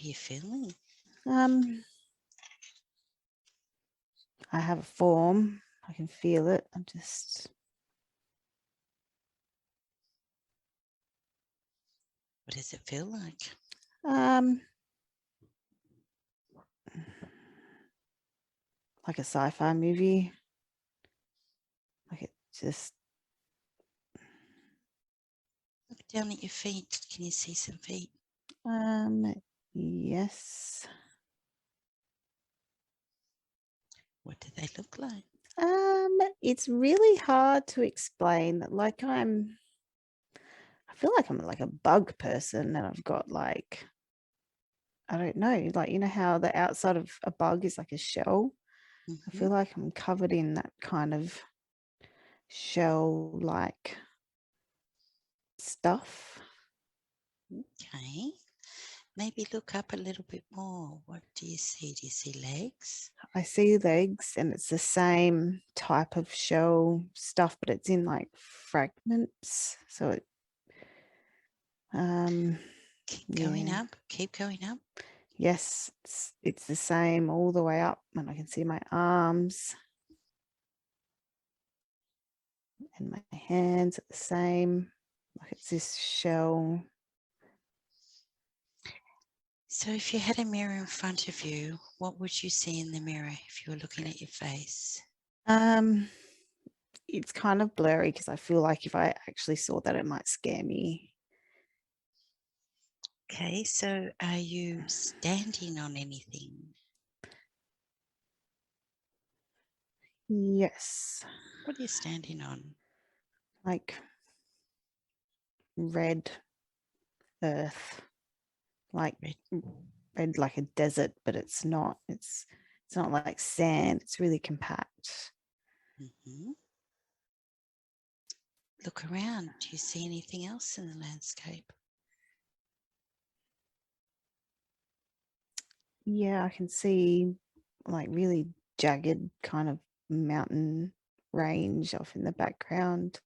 you feeling? I have a form. I can feel it. I'm just... What does it feel like? Like a sci-fi movie. Like it just... Look down at your feet. Can you see some feet? Yes. What do they look like? It's really hard to explain. Like I feel like I'm like a bug person, and I've got like, I don't know, like, you know how the outside of a bug is like a shell? I feel like I'm covered in that kind of shell like stuff. Okay. Maybe look up a little bit more. What do you see? Do you see legs? I see legs, and it's the same type of shell stuff, but it's in like fragments. So it Keep going yeah. up. Keep going up. Yes, it's the same all the way up, and I can see my arms and my hands are the same. Like it's this shell. So if you had a mirror in front of you, what would you see in the mirror if you were looking at your face? It's kind of blurry because I feel like if I actually saw that, it might scare me. Okay, so are you standing on anything? Yes, What are you standing on? like red earth, like red like a desert, but it's not. It's not like sand. It's really compact. Mm-hmm. Look around. Do you see anything else in the landscape? Yeah, I can see like really jagged kind of mountain range off in the background.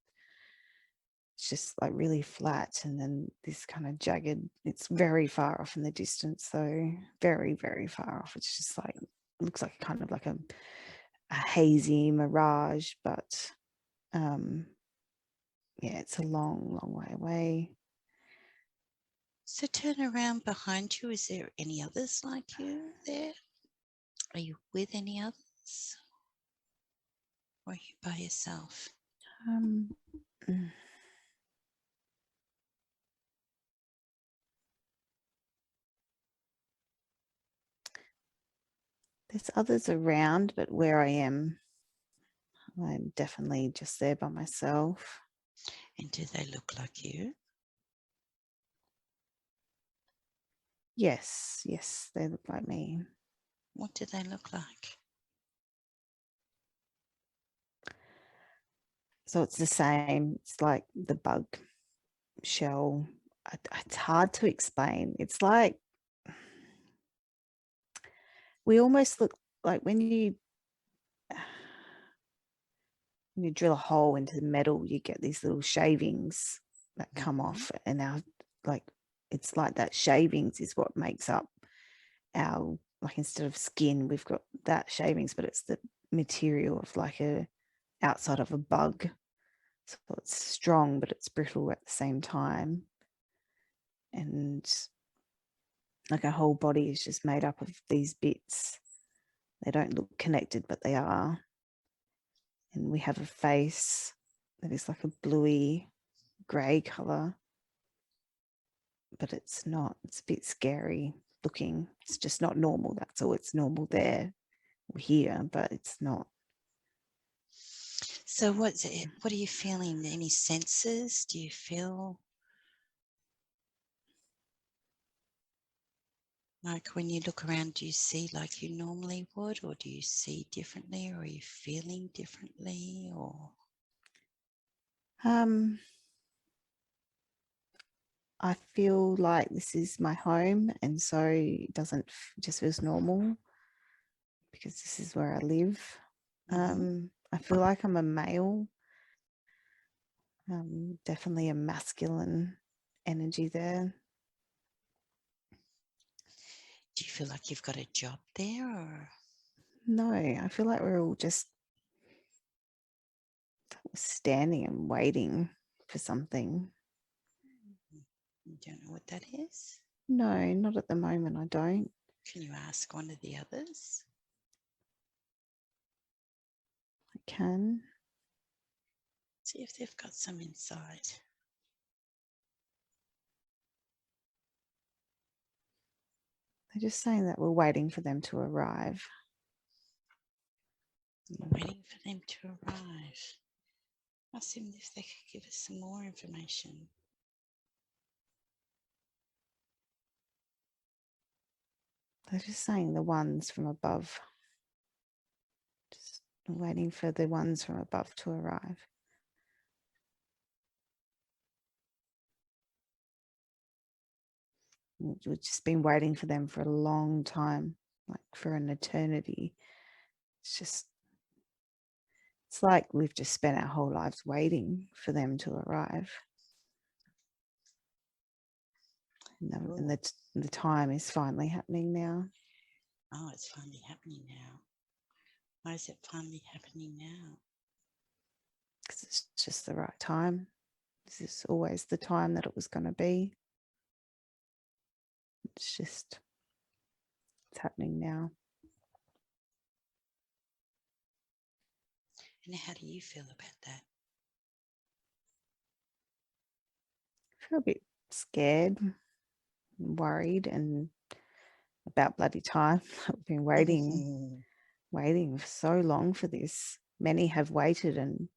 It's just like really flat, and then this kind of jagged, it's very far off in the distance though, very, very far off. It's just like, looks like kind of like a hazy mirage, but yeah, it's a long, long way away. So turn around behind you. Is there any others like you there? Are you with any others? Or are you by yourself? Um, there's others around, but where I am, I'm definitely just there by myself. And do they look like you? Yes, yes, they look like me. What do they look like? So it's the same. It's like the bug shell. It's hard to explain. It's like we almost look like when you drill a hole into the metal, you get these little shavings that come off, and like it's like that shavings is what makes up our, like, instead of skin, we've got that shavings, but it's the material of like a outside of a bug. So it's strong, but it's brittle at the same time. And like our whole body is just made up of these bits. They don't look connected, but they are. And we have a face that is like a bluey grey colour, but it's not. It's a bit scary looking. It's just not normal. That's all. It's normal there or here, but it's not. So what are you feeling? Any senses? Do you feel like when you look around, do you see like you normally would, or do you see differently, or are you feeling differently, or? I feel like this is my home, and so it doesn't just feels normal because this is where I live. I feel like I'm a male. Definitely a masculine energy there. Do you feel like you've got a job there, or No, I feel like we're all just standing and waiting for something. you don't know what that is? No, not at the moment. I don't. Can you ask one of the others? I can. See if they've got some insight. They're just saying that we're waiting for them to arrive. We're waiting for them to arrive. Ask them if they could give us some more information. They're just saying the ones from above. Just waiting for the ones from above to arrive. We've just been waiting for them for a long time, like for an eternity. It's like we've just spent our whole lives waiting for them to arrive. And the time is finally happening now. Oh, it's finally happening now. Why is it finally happening now? Because it's just the right time. This is always the time that it was going to be. It's happening now. And how do you feel about that? I feel a bit scared, worried, and about bloody time. I've been waiting for so long for this. Many have waited and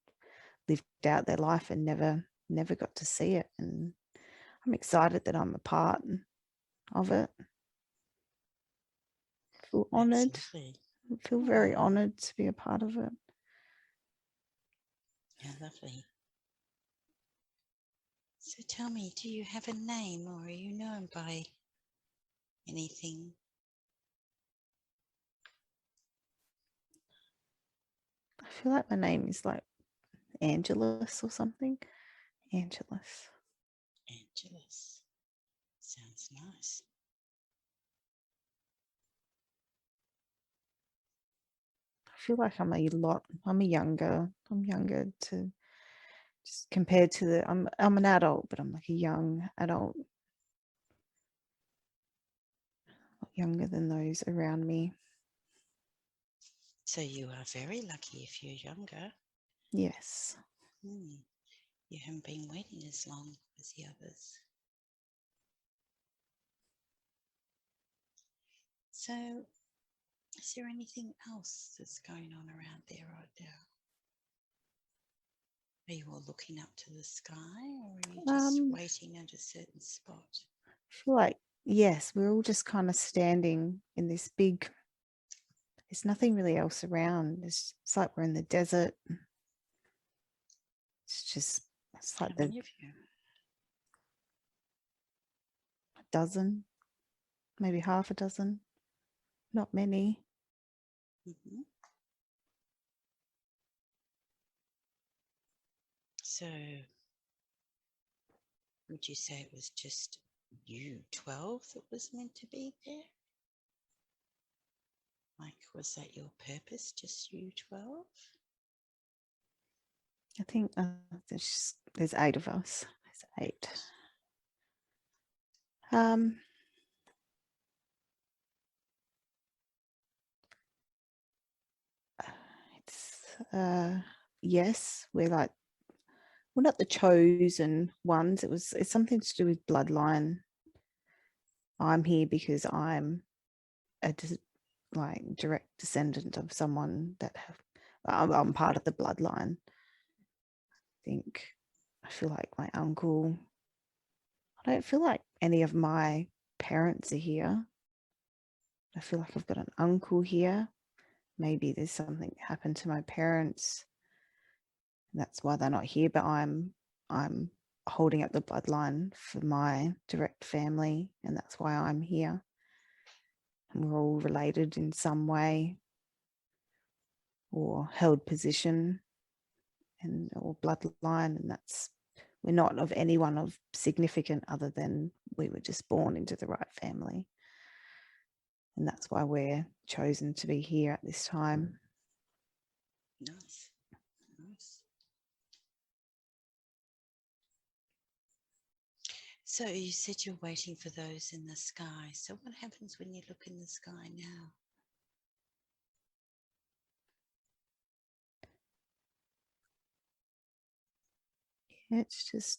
lived out their life and never got to see it. And I'm excited that I'm a part of it. I feel honoured. Absolutely. I feel very honoured to be a part of it. Yeah, lovely. So tell me, do you have a name, or are you known by anything? I feel like my name is like Angelus or something. Angelus. Angelus. Sounds nice. I feel like I'm younger to just compared to I'm an adult, but I'm like a young adult. Younger than those around me. So you are very lucky if you're younger. Yes. You haven't been waiting as long as the others. So is there anything else that's going on around there right now? Are you all looking up to the sky, or are you just waiting at a certain spot? I feel like, yes, we're all just kind of standing in this big, there's nothing really else around. It's like we're in the desert. It's like How many of you? A dozen, maybe half a dozen, not many. So would you say it was just you 12 that was meant to be there? Like, was that your purpose, just you 12? I think there's 8 of us. There's 8. Yes, we're not the chosen ones. It's something to do with bloodline. I'm here because I'm a direct descendant of someone that I'm part of the bloodline. I feel like my uncle. I don't feel like any of my parents are here. I feel like I've got an uncle here. Maybe there's something happened to my parents. And that's why they're not here. But I'm holding up the bloodline for my direct family, and that's why I'm here. And we're all related in some way, or held position, or bloodline, and we're not of anyone of significant other than we were just born into the right family. And that's why we're chosen to be here at this time. Nice. Nice. So you said you're waiting for those in the sky. So what happens when you look in the sky now? Yeah, it's just,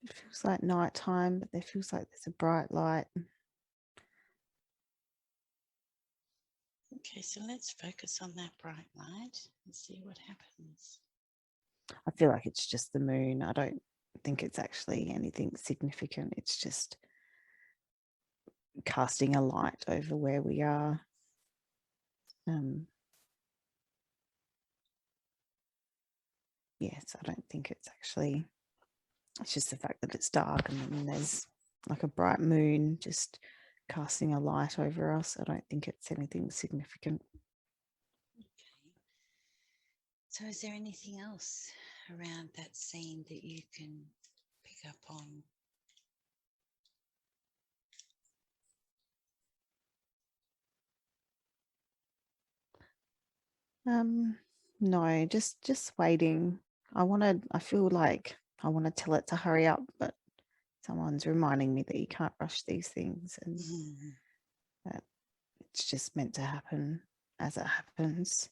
it feels like nighttime, but there feels like there's a bright light. Okay, so let's focus on that bright light and see what happens. I feel like it's just the moon. I don't think it's actually anything significant. It's just casting a light over where we are. Yes, I don't think it's actually, it's just the fact that it's dark and then there's like a bright moon just casting a light over us. I don't think it's anything significant. Okay. So is there anything else around that scene that you can pick up on? No, just waiting. I feel like I want to tell it to hurry up, but someone's reminding me that you can't rush these things and that it's just meant to happen as it happens.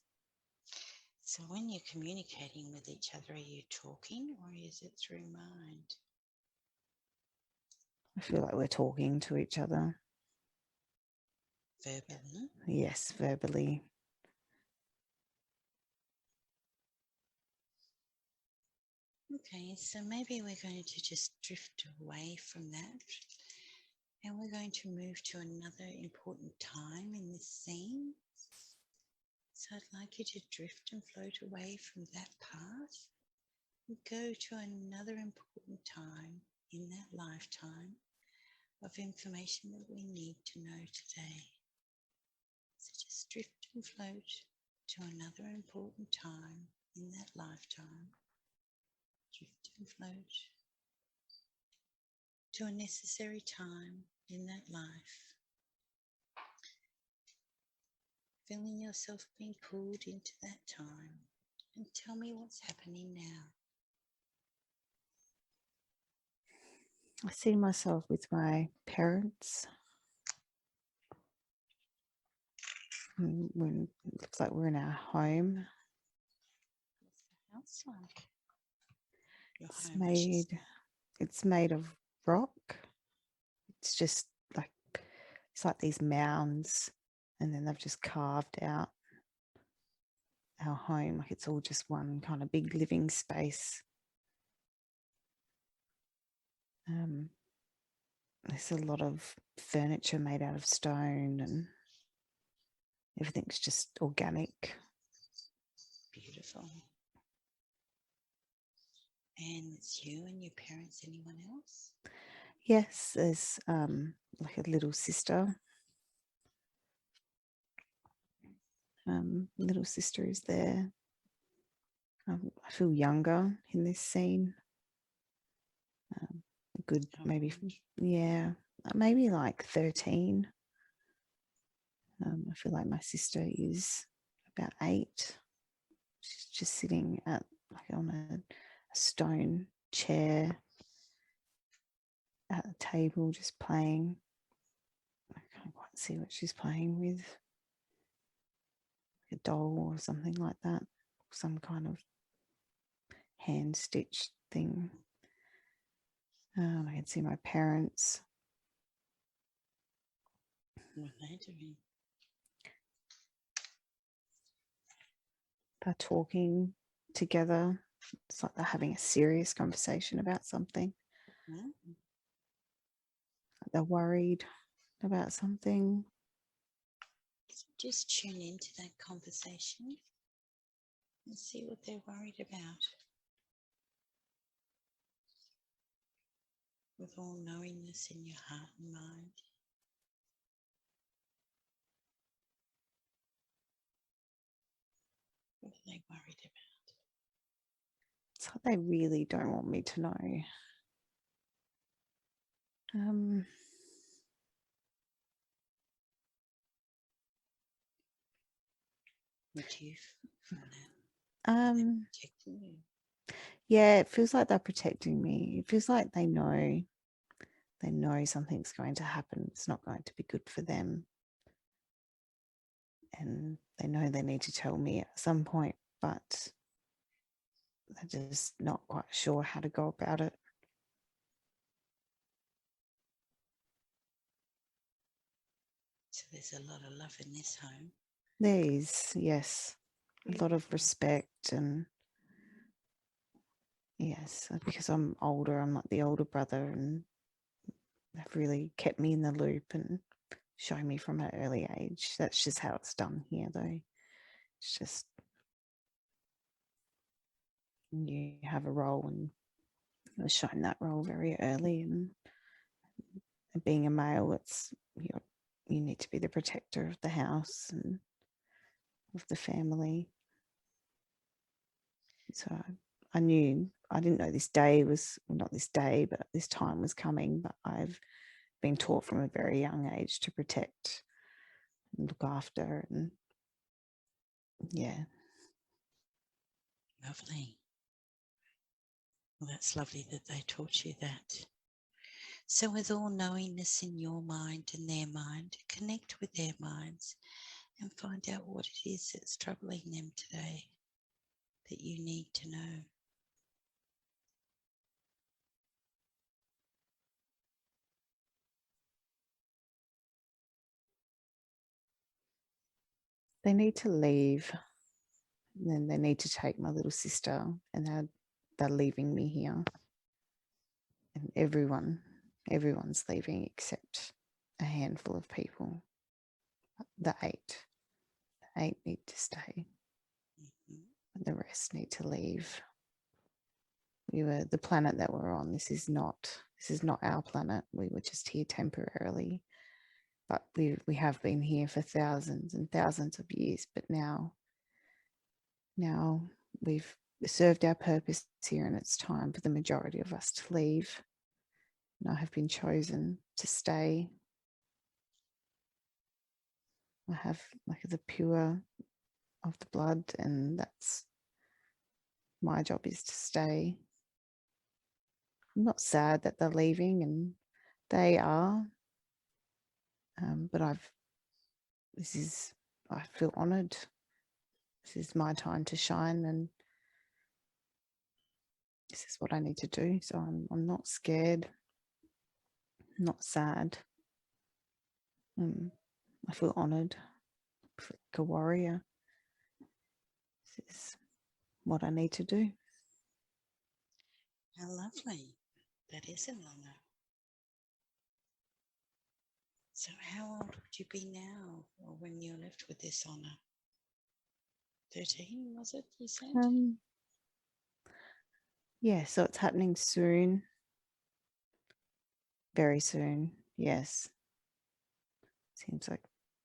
So when you're communicating with each other, are you talking or is it through mind? I feel like we're talking to each other. Verbally? Yes, verbally. Okay, so maybe we're going to just drift away from that and we're going to move to another important time in this scene. So I'd like you to drift and float away from that part and go to another important time in that lifetime of information that we need to know today. So just drift and float to another important time in that lifetime. Drift and float to a necessary time in that life. Feeling yourself being pulled into that time. And tell me what's happening now. I see myself with my parents. When it looks like we're in our home. What's the house like? Your It's home, I should say. it's made of rock. It's just like, it's like these mounds, and then they've just carved out our home. Like it's all just one kind of big living space. There's a lot of furniture made out of stone and everything's just organic. Beautiful. And it's you and your parents, anyone else? Yes, there's like a little sister. Little sister is there. I feel younger in this scene. A good, maybe, yeah, maybe like 13. I feel like my sister is about 8. She's just sitting at like on a stone chair at a table, just playing. I can't quite see what she's playing with. Like a doll or something like that. Some kind of hand stitched thing. I can see my parents. What are they doing? They're talking together. It's like they're having a serious conversation about something. Hmm? They're worried about something. So just tune into that conversation and see what they're worried about. With all knowingness in your heart and mind. What are they worried about? It's like they really don't want me to know. What do you from that? Protecting you. Yeah, it feels like they're protecting me. It feels like they know something's going to happen. It's not going to be good for them. And they know they need to tell me at some point, but they're just not quite sure how to go about it. So there's a lot of love in this home. There is, yes, a lot of respect, and yes, because I'm older, I'm like the older brother, and they've really kept me in the loop and shown me from an early age. That's just how it's done here, though. It's just you have a role, and I was shown that role very early. And being a male, it's you need to be the protector of the house and of the family. So I didn't know this day was, well, not this day, but this time was coming. But I've been taught from a very young age to protect and look after, and yeah. Lovely. Well, that's lovely that they taught you that. So, with all knowingness in your mind and their mind, connect with their minds and find out what it is that's troubling them today that you need to know. They need to leave, and then they need to take my little sister, and they're leaving me here. And everyone's leaving except a handful of people. The eight need to stay. Mm-hmm. The rest need to leave. The planet that we're on. This is not our planet. We were just here temporarily, but we have been here for thousands and thousands of years. But now we've served our purpose here, and it's time for the majority of us to leave. And I have been chosen to stay. I have like the pure of the blood, and that's my job, is to stay. I'm not sad that they're leaving, and they are, but I feel honoured. This is my time to shine, and this is what I need to do. So I'm not scared, not sad. I feel honoured. I feel like a warrior. This is what I need to do. How lovely. That is an honour. So, how old would you be now, or when you're left with this honour? 13, was it, you said? Yeah, so it's happening soon. Very soon, yes. Seems like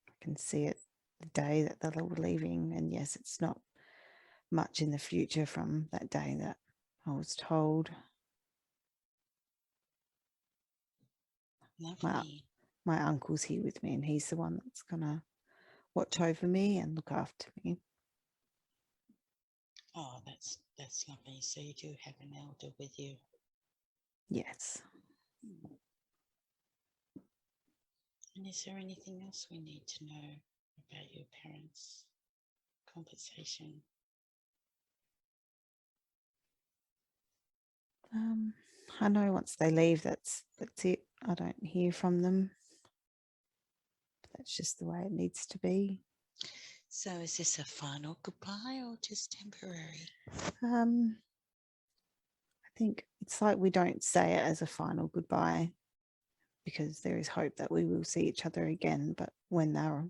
I can see it the day that they're all leaving. And yes, it's not much in the future from that day that I was told. Lovely. My uncle's here with me, and he's the one that's going to watch over me and look after me. Oh, that's lovely. So you do have an elder with you. Yes. And is there anything else we need to know about your parents' conversation? I know once they leave, that's it. I don't hear from them. That's just the way it needs to be. So is this a final goodbye or just temporary? I think it's like we don't say it as a final goodbye, because there is hope that we will see each other again. But when they're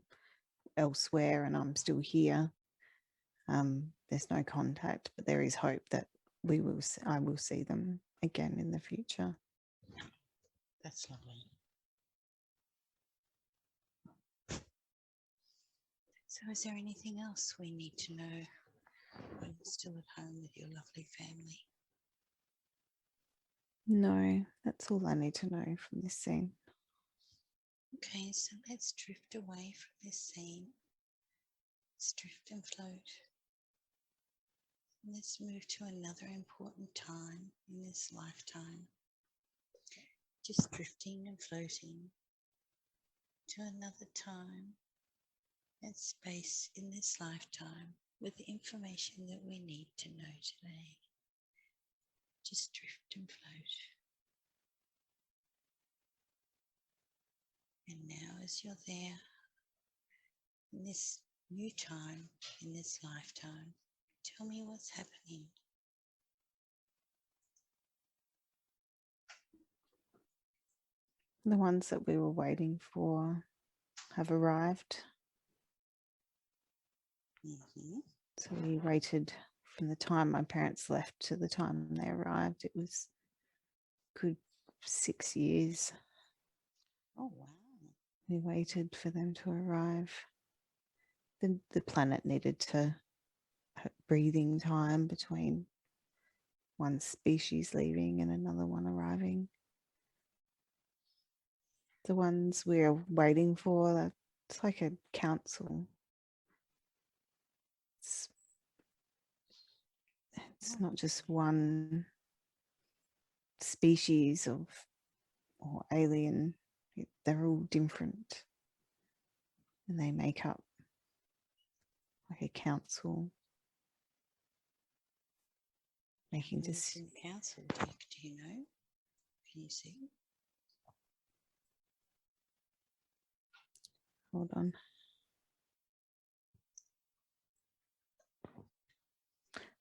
elsewhere and I'm still here, there's no contact, but there is hope that I will see them again in the future. That's lovely. So is there anything else we need to know when you're still at home with your lovely family? No, that's all I need to know from this scene. Okay, so let's drift away from this scene Let's drift and float. And let's move to another important time in this lifetime. Just drifting and floating to another time and space in this lifetime with the information that we need to know today. Just drift and float. And now, as you're there in this new time, in this lifetime, tell me what's happening. The ones that we were waiting for have arrived. Mm-hmm. So we waited from the time my parents left to the time they arrived. It was a good 6 years. Oh, wow. We waited for them to arrive. The planet needed to have breathing time between one species leaving and another one arriving. The ones we're waiting for, it's like a council. It's not just one species of or alien. They're all different, and they make up like a council, making Who's in the council? Do you know? Can you see? Hold on.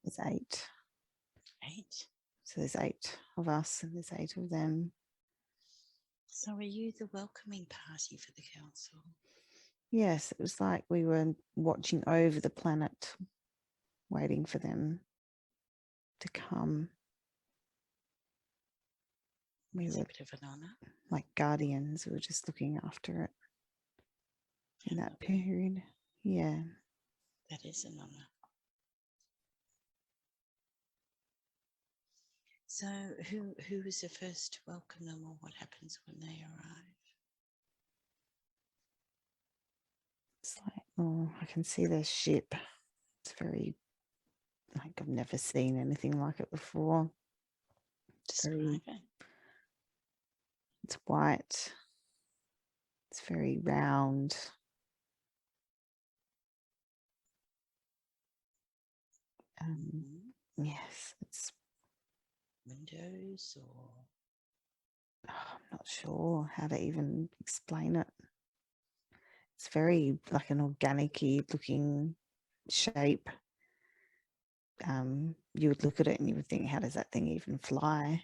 There's 8. 8. So there's 8 of us and there's 8 of them. So are you the welcoming party for the council? Yes, it was like we were watching over the planet, waiting for them to come. We It's were a bit of an honour. like guardians. We were just looking after it in that period. Yeah. That is an honour. So who was the first to welcome them, or what happens when they arrive? It's like, oh, I can see their ship. It's very, like, I've never seen anything like it before. Describe it. It's white. It's very round. Yes, it's Windows or I'm not sure how to even explain it. It's very like an organic-y looking shape. You would look at it and you would think, how does that thing even fly?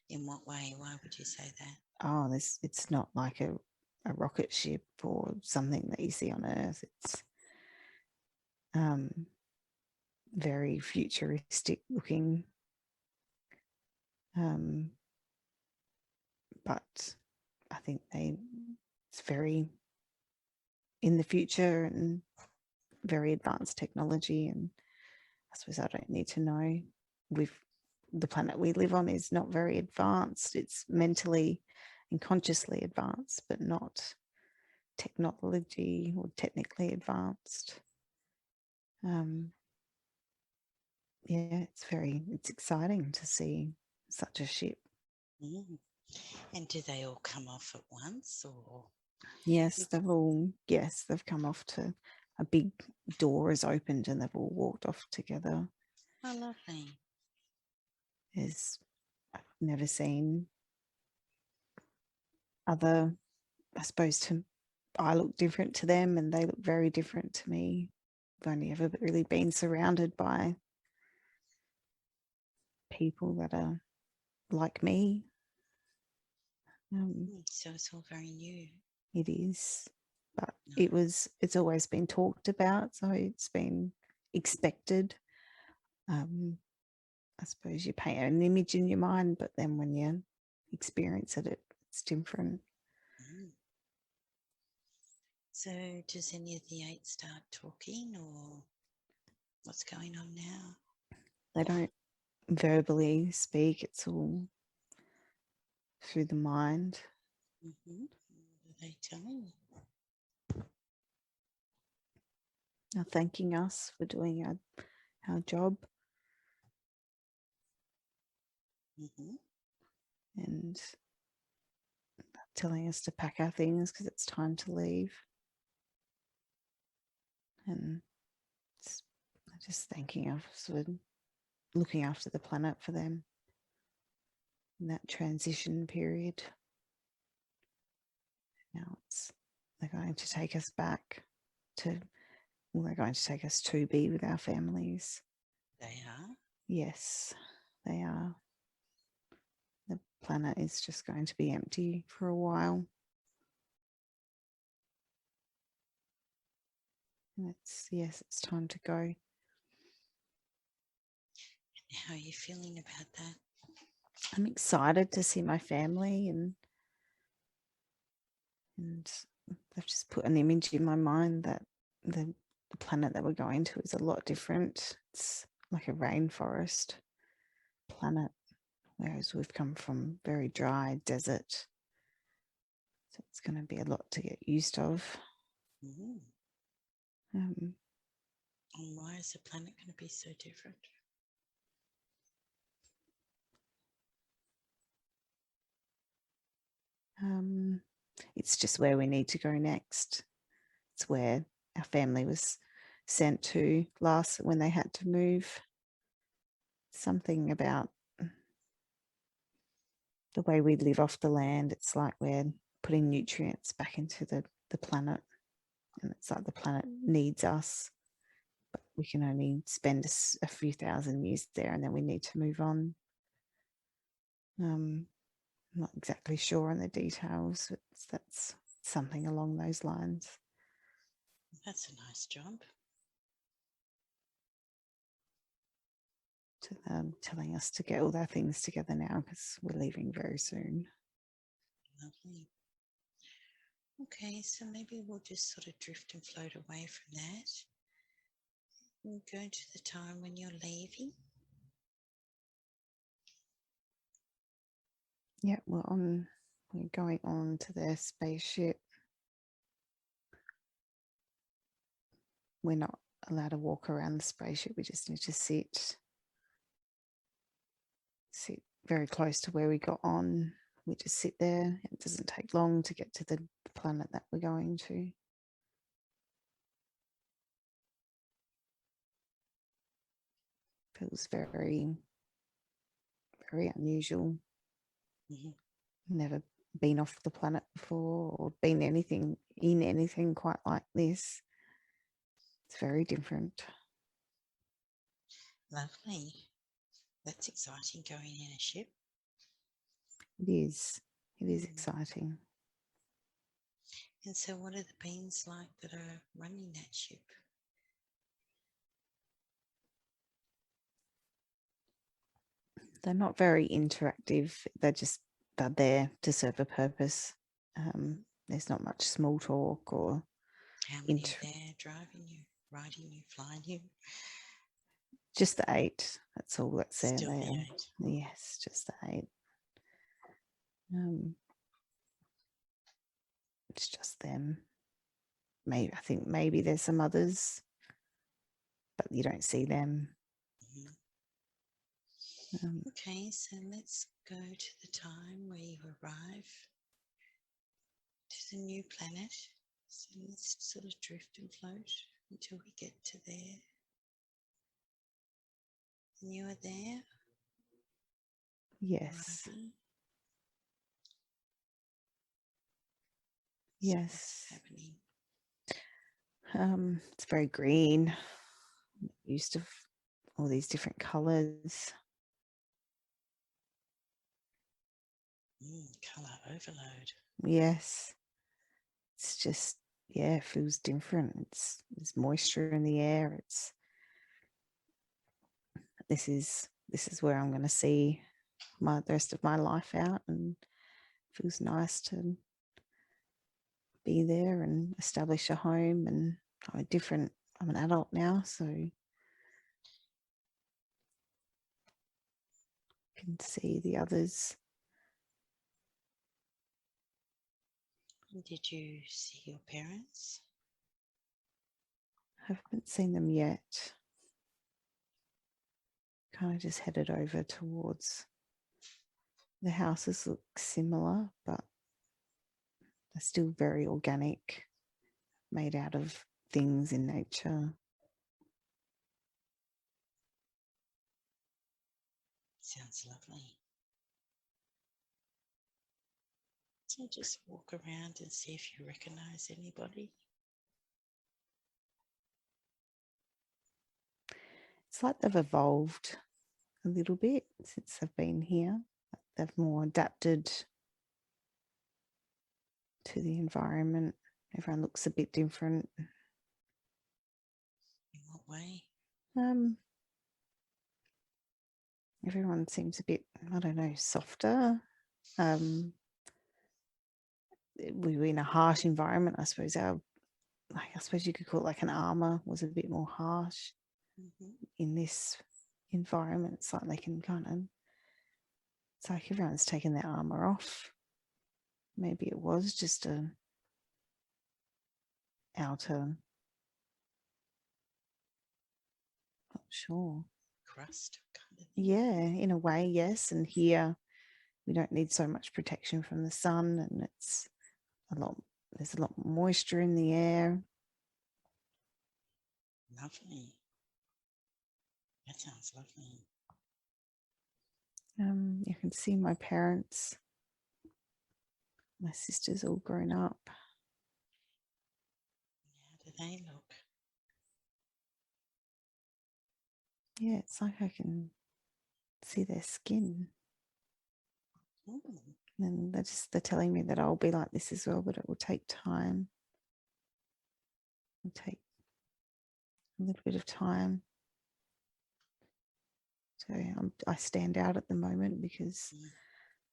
in what way? Why would you say that? Oh, it's not like a rocket ship or something that you see on Earth. It's very futuristic looking. But I think it's very in the future and very advanced technology, and I suppose I don't need to know. The planet we live on is not very advanced. It's mentally and consciously advanced, but not technology or technically advanced. Yeah, it's exciting to see such a ship. And do they all come off at once, or? Yes, they've come off to a big door is opened and they've all walked off together. Oh, lovely. I've never seen other, I suppose I look different to them and they look very different to me. I've only ever really been surrounded by people that are like me. So it's all very new. It is, but it's always been talked about, so it's been expected. I suppose you paint an image in your mind, but then when you experience it, it's different. So does any of the 8 start talking, or what's going on now? They don't verbally speak, it's all through the mind. What are they telling you? are thanking us for doing our job and telling us to pack our things because it's time to leave. And just thanking us for looking after the planet for them in that transition period. Now they're going to take us back to, well, they're going to take us to be with our families. They are? Yes, they are. The planet is just going to be empty for a while. And it's time to go. How are you feeling about that? I'm excited to see my family, and I've just put an image in my mind that the planet that we're going to is a lot different. It's like a rainforest planet, whereas we've come from very dry desert. So it's going to be a lot to get used of. And why is the planet going to be so different? It's just where we need to go next. It's where our family was sent to last when they had to move. Something about the way we live off the land. It's like we're putting nutrients back into the planet, and it's like the planet needs us, but we can only spend a few thousand years there, and then we need to move on. I'm not exactly sure on the details. That's something along those lines. That's a nice job. Telling us to get all our things together now because we're leaving very soon. Lovely. Okay, so maybe we'll just sort of drift and float away from that. We'll go to the time when you're leaving. Yeah, we're going on to their spaceship. We're not allowed to walk around the spaceship. We just need to sit very close to where we got on. We just sit there. It doesn't take long to get to the planet that we're going to. Feels very, very unusual. Never been off the planet before or been in anything quite like this. It's very different. Lovely. That's exciting, going in a ship. It is. It is exciting. And so what are the beings like that are running that ship? They're not very interactive. They're there to serve a purpose. There's not much small talk or. How many are there driving you, riding you, flying you? Just the 8. That's all that's there. Still the 8. Yes, just the 8. It's just them. I think maybe there's some others, but you don't see them. Okay, so let's go to the time where you arrive to the new planet. So let's sort of drift and float until we get to there. And you are there? Yes. Arriving. Yes. So what's happening? It's very green. I'm used to all these different colours. Colour overload. Yes. It's just, it feels different. There's moisture in the air. This is where I'm going to see the rest of my life out, and it feels nice to be there and establish a home. And I'm an adult now, so I can see the others. Did you see your parents? Haven't seen them yet. Kind of just headed over towards the houses. Look similar, but they're still very organic, made out of things in nature. Sounds lovely. So just walk around and see if you recognize anybody. It's like they've evolved a little bit since they've been here. They've more adapted to the environment. Everyone looks a bit different. In what way? Everyone seems a bit, I don't know, softer. We were in a harsh environment. I suppose you could call it like an armor was a bit more harsh. In this environment. It's like they can it's like everyone's taken their armor off. Maybe it was just a outer, not sure. Crust kind of thing. Yeah, in a way, yes. And here we don't need so much protection from the sun, and there's a lot more moisture in the air. Lovely. That sounds lovely. You can see my parents, my sisters all grown up. How do they look? Yeah, it's like I can see their skin. And they're telling me that I'll be like this as well, but it will take time. It'll take a little bit of time. So I stand out at the moment because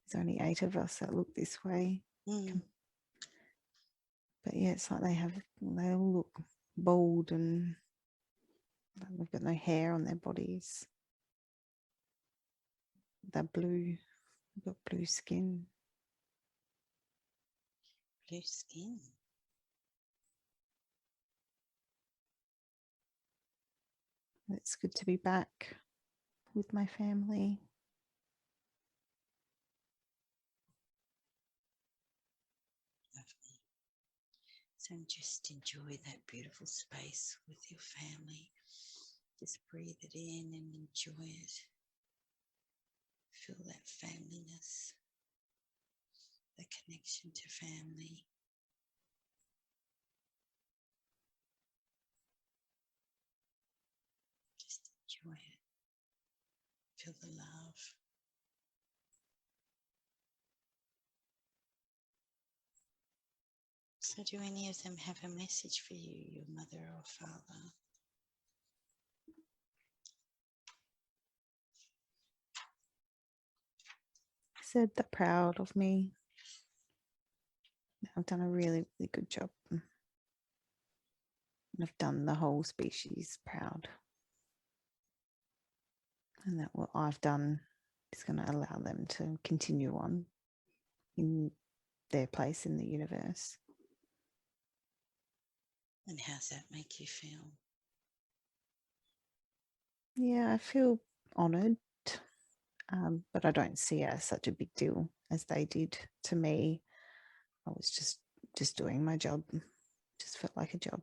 there's only 8 of us that look this way. But yeah, it's like they all look bald and they've got no hair on their bodies. They're blue. They've got blue skin. Blue skin. It's good to be back with my family. Lovely. So just enjoy that beautiful space with your family. Just breathe it in and enjoy it. Feel that familyness, the connection to family. Just enjoy it. Feel the love. So do any of them have a message for you, your mother or father? Said they're proud of me. I've done a really, really good job. And I've done the whole species proud. And that what I've done is going to allow them to continue on in their place in the universe. And how's that make you feel? Yeah, I feel honoured, but I don't see it as such a big deal as they did to me. I was just doing my job. Just felt like a job.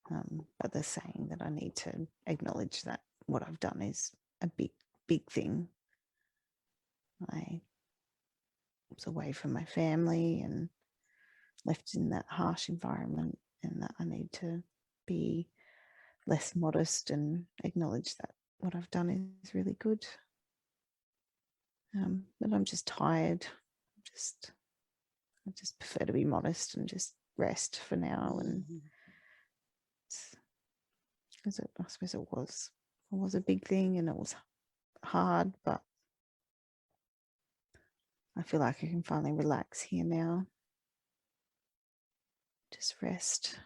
But they're saying that I need to acknowledge that what I've done is a big thing. I was away from my family and left in that harsh environment, and that I need to be less modest and acknowledge that what I've done is really good. But I'm just tired. I just prefer to be modest and just rest for now. And because I suppose it was a big thing and it was hard, but I feel like I can finally relax here now. Just rest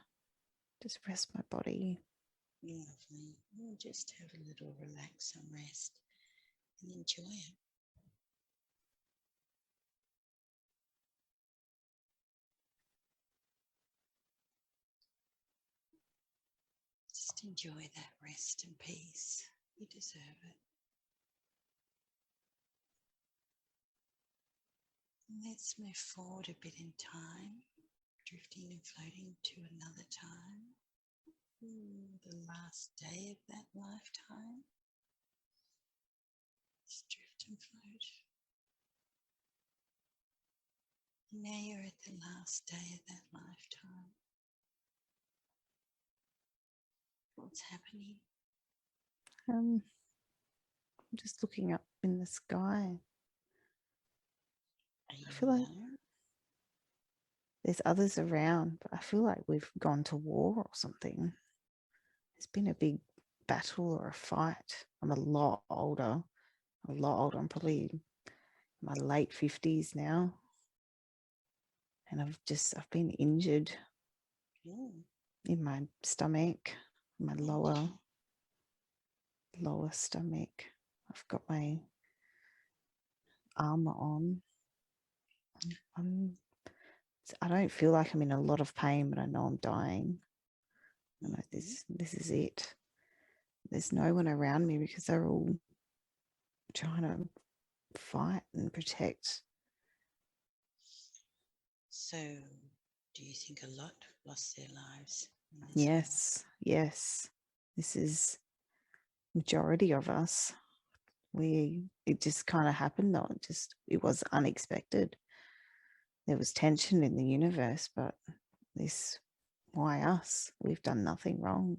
my body. Lovely. We'll just have a little relax and rest and enjoy it. enjoy that rest and peace. You deserve it. Let's move forward a bit in time, drifting and floating to another time. The last day of that lifetime. Just drift and float. Now you're at the last day of that lifetime. What's happening? I'm just looking up in the sky. Are you I feel like alone? there's others around, but I feel like we've gone to war or something. There's been a big battle or a fight. I'm a lot older. I'm probably in my late 50s now. And I've been injured in my stomach, my lower stomach. I've got my armor on. I don't feel like I'm in a lot of pain, but I know I'm dying. I know this is it. There's no one around me because they're all trying to fight and protect. So, do you think a lot lost their lives? Yes. This is majority of us. It just kind of happened though. It was unexpected. There was tension in the universe, but why us? We've done nothing wrong.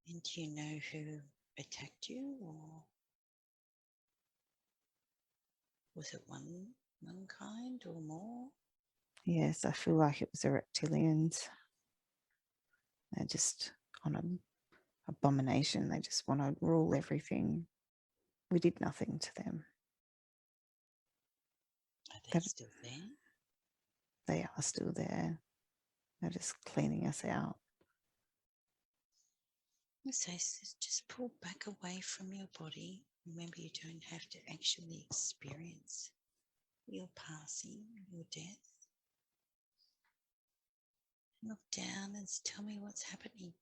And do you know who attacked you, or was it one kind or more? Yes, I feel like it was the reptilians. They're just on an abomination. They just want to rule everything. We did nothing to them. Are they still there? They are still there. They're just cleaning us out. So just pull back away from your body. Remember, you don't have to actually experience your passing, your death. Look down and tell me what's happening.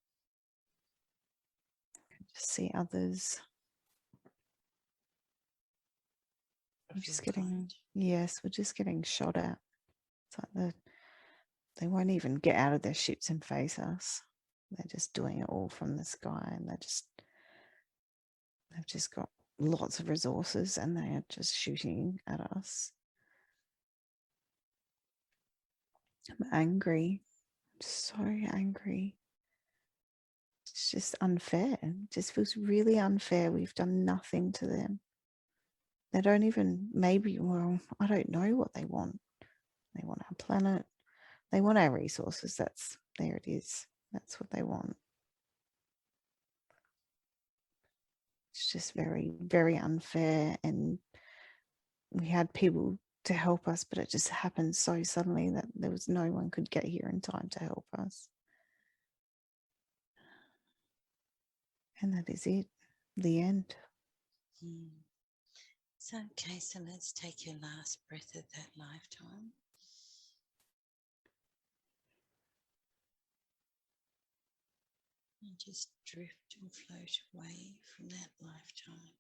Just see others. We're just getting shot at. It's like they won't even get out of their ships and face us. They're just doing it all from the sky, and they've just got lots of resources, and they are just shooting at us. I'm angry. I'm so angry. It's just unfair. It just feels really unfair. We've done nothing to them. They don't even, I don't know what they want. They want our planet. They want our resources. There it is. That's what they want. It's just very, very unfair. And we had people to help us, but it just happened so suddenly that there was no one could get here in time to help us. And that is it. The end. So, okay, so let's take your last breath of that lifetime. And just drift and float away from that lifetime.